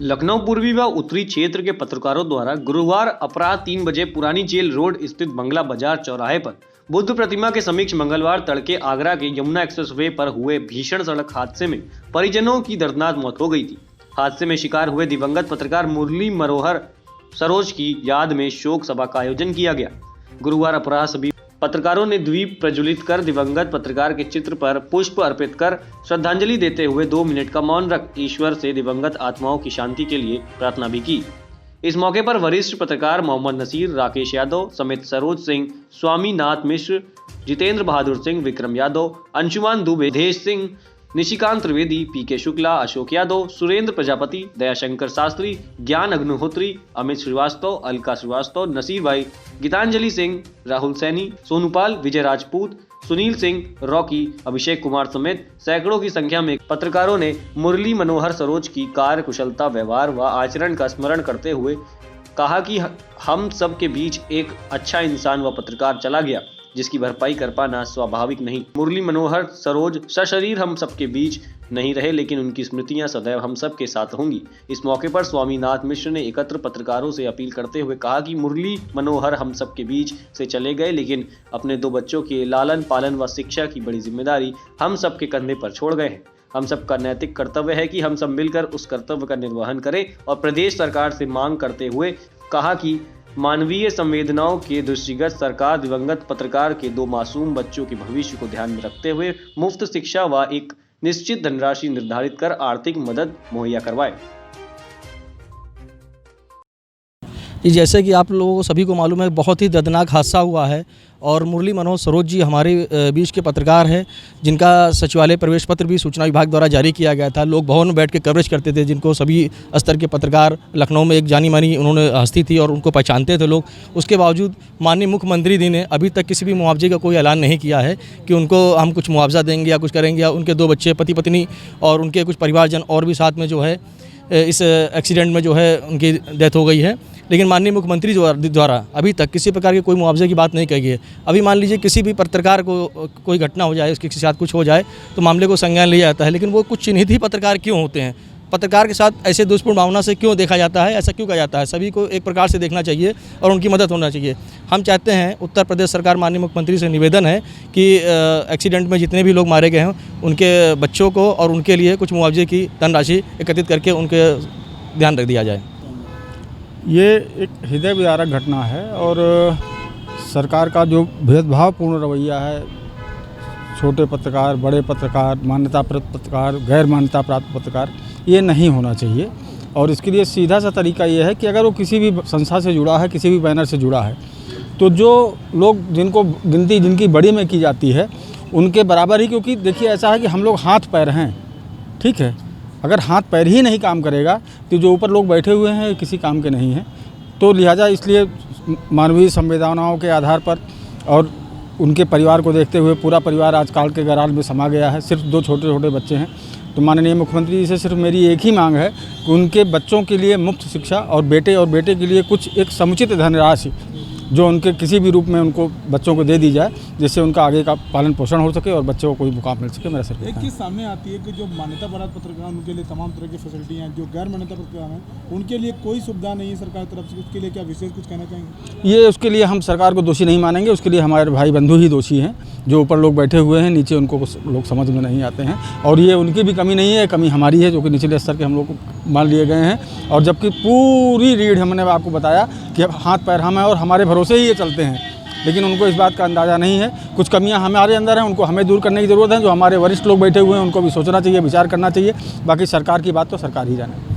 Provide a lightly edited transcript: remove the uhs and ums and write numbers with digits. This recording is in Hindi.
लखनऊ पूर्वी व उत्तरी क्षेत्र के पत्रकारों द्वारा गुरुवार अपराह 3 बजे पुरानी जेल रोड स्थित बंगला बाजार चौराहे पर बुद्ध प्रतिमा के समीक्ष मंगलवार तड़के आगरा के यमुना एक्सप्रेसवे पर हुए भीषण सड़क हादसे में परिजनों की दर्दनाक मौत हो गई थी। हादसे में शिकार हुए दिवंगत पत्रकार मुरली मनोहर सरोज की याद में शोक सभा का आयोजन किया गया। गुरुवार अपराह सभी पत्रकारों ने द्वीप प्रज्वलित कर दिवंगत पत्रकार के चित्र पर पुष्प अर्पित कर श्रद्धांजलि देते हुए 2 मिनट का मौन रख ईश्वर से दिवंगत आत्माओं की शांति के लिए प्रार्थना भी की। इस मौके पर वरिष्ठ पत्रकार मोहम्मद नसीर, राकेश यादव समेत सरोज सिंह, स्वामीनाथ मिश्र, जितेंद्र बहादुर सिंह, विक्रम यादव, अंशुमान दुबे, देश सिंह, निशिकांत त्रिवेदी, पीके शुक्ला, अशोक यादव, सुरेंद्र प्रजापति, दयाशंकर शास्त्री, ज्ञान अग्निहोत्री, अमित श्रीवास्तव, अलका श्रीवास्तव, नसीर भाई, गीतांजलि सिंह, राहुल सैनी, सोनूपाल, विजय राजपूत, सुनील सिंह, रॉकी, अभिषेक कुमार समेत सैकड़ों की संख्या में पत्रकारों ने मुरली मनोहर सरोज की कार्य कुशलता, व्यवहार व आचरण का स्मरण करते हुए कहा कि हम सब के बीच एक अच्छा इंसान व पत्रकार चला गया, जिसकी भरपाई कर पाना स्वाभाविक नहीं। मुरली मनोहर सरोज सशरीर हम सबके बीच नहीं रहे, लेकिन उनकी स्मृतियां सदैव हम सब के साथ होंगी। इस मौके पर स्वामीनाथ मिश्र ने एकत्र पत्रकारों से अपील करते हुए कहा कि मुरली मनोहर हम सब के बीच से चले गए, लेकिन अपने 2 बच्चों के लालन पालन व शिक्षा की बड़ी जिम्मेदारी हम सब के कंधे पर छोड़ गए हैं। हम सबका नैतिक कर्तव्य है कि हम सब मिलकर उस कर्तव्य का निर्वहन करें और प्रदेश सरकार से मांग करते हुए कहा कि मानवीय संवेदनाओं के दृष्टिगत सरकार दिवंगत पत्रकार के 2 मासूम बच्चों के भविष्य को ध्यान में रखते हुए मुफ्त शिक्षा व एक निश्चित धनराशि निर्धारित कर आर्थिक मदद मुहैया करवाए। जैसे कि आप लोगों को सभी को मालूम है, बहुत ही दर्दनाक हादसा हुआ है और मुरली मनोहर सरोज जी हमारे बीच के पत्रकार हैं, जिनका सचिवालय प्रवेश पत्र भी सूचना विभाग द्वारा जारी किया गया था। लोग भवन में बैठ के कवरेज करते थे, जिनको सभी स्तर के पत्रकार लखनऊ में एक जानी मानी उन्होंने हस्ती थी और उनको पहचानते थे लोग। उसके बावजूद माननीय मुख्यमंत्री जी ने अभी तक किसी भी मुआवजे का कोई ऐलान नहीं किया है कि उनको हम कुछ मुआवजा देंगे या कुछ करेंगे, या उनके 2 बच्चे, पति पत्नी और उनके कुछ परिवारजन और भी साथ में जो है इस एक्सीडेंट में जो है उनकी डेथ हो गई है। लेकिन माननीय मुख्यमंत्री द्वारा अभी तक किसी प्रकार के कोई मुआवजे की बात नहीं कही है। अभी मान लीजिए किसी भी पत्रकार को कोई घटना हो जाए, उसके साथ कुछ हो जाए तो मामले को संज्ञान लिया जाता है, लेकिन वो कुछ चिन्हित ही पत्रकार क्यों होते हैं? पत्रकार के साथ ऐसे दुष्पूर्ण भावना से क्यों देखा जाता है? ऐसा क्यों कहा जाता है? सभी को एक प्रकार से देखना चाहिए और उनकी मदद होना चाहिए। हम चाहते हैं, उत्तर प्रदेश सरकार माननीय मुख्यमंत्री से निवेदन है कि एक्सीडेंट में जितने भी लोग मारे गए हैं उनके बच्चों को और उनके लिए कुछ मुआवजे की धनराशि एकत्रित करके उनके ध्यान रख दिया जाए। ये एक हृदय विदारक घटना है और सरकार का जो भेदभावपूर्ण रवैया है, छोटे पत्रकार, बड़े पत्रकार, मान्यता प्राप्त पत्रकार, गैर मान्यता प्राप्त पत्रकार, ये नहीं होना चाहिए। और इसके लिए सीधा सा तरीका ये है कि अगर वो किसी भी संस्था से जुड़ा है, किसी भी बैनर से जुड़ा है, तो जो लोग जिनको गिनती जिनकी बड़ी में की जाती है उनके बराबर ही, क्योंकि देखिए ऐसा है कि हम लोग हाथ पैर हैं, ठीक है। अगर हाथ पैर ही नहीं काम करेगा तो जो ऊपर लोग बैठे हुए हैं किसी काम के नहीं हैं। तो लिहाजा इसलिए मानवीय संवेदनाओं के आधार पर और उनके परिवार को देखते हुए, पूरा परिवार आजकल के गराज में समा गया है, सिर्फ 2 छोटे छोटे बच्चे हैं। तो माननीय मुख्यमंत्री जी से सिर्फ मेरी एक ही मांग है कि उनके बच्चों के लिए मुफ्त शिक्षा और बेटे के लिए कुछ एक समुचित धनराशि जो उनके किसी भी रूप में उनको बच्चों को दे दी जाए, जिससे उनका आगे का पालन पोषण हो सके और बच्चों को कोई मुकाम मिल सके। मेरा सर एक चीज़ सामने आती है कि जो मान्यता प्राप्त पत्रकार उनके लिए तमाम तरह की फैसिलिटी हैं, जो गैर मान्यता पत्रकार हैं उनके लिए कोई सुविधा नहीं है सरकार की तरफ से। उसके लिए क्या विशेष कुछ कहना चाहेंगे? ये उसके लिए हम सरकार को दोषी नहीं मानेंगे, उसके लिए हमारे भाई बंधु ही दोषी हैं। जो ऊपर लोग बैठे हुए हैं, नीचे उनको लोग समझ में नहीं आते हैं, और ये उनकी भी कमी नहीं है, कमी हमारी है जो कि निचले स्तर के हम लोग को मान लिए गए हैं। और जबकि पूरी रीढ़ हमने आपको बताया कि हाथ पैर हम हैं और हमारे भरोसे ही ये चलते हैं, लेकिन उनको इस बात का अंदाज़ा नहीं है। कुछ कमियां हमारे अंदर हैं, उनको हमें दूर करने की ज़रूरत है। जो हमारे वरिष्ठ लोग बैठे हुए हैं उनको भी सोचना चाहिए, विचार करना चाहिए। बाकी सरकार की बात तो सरकार ही जाने।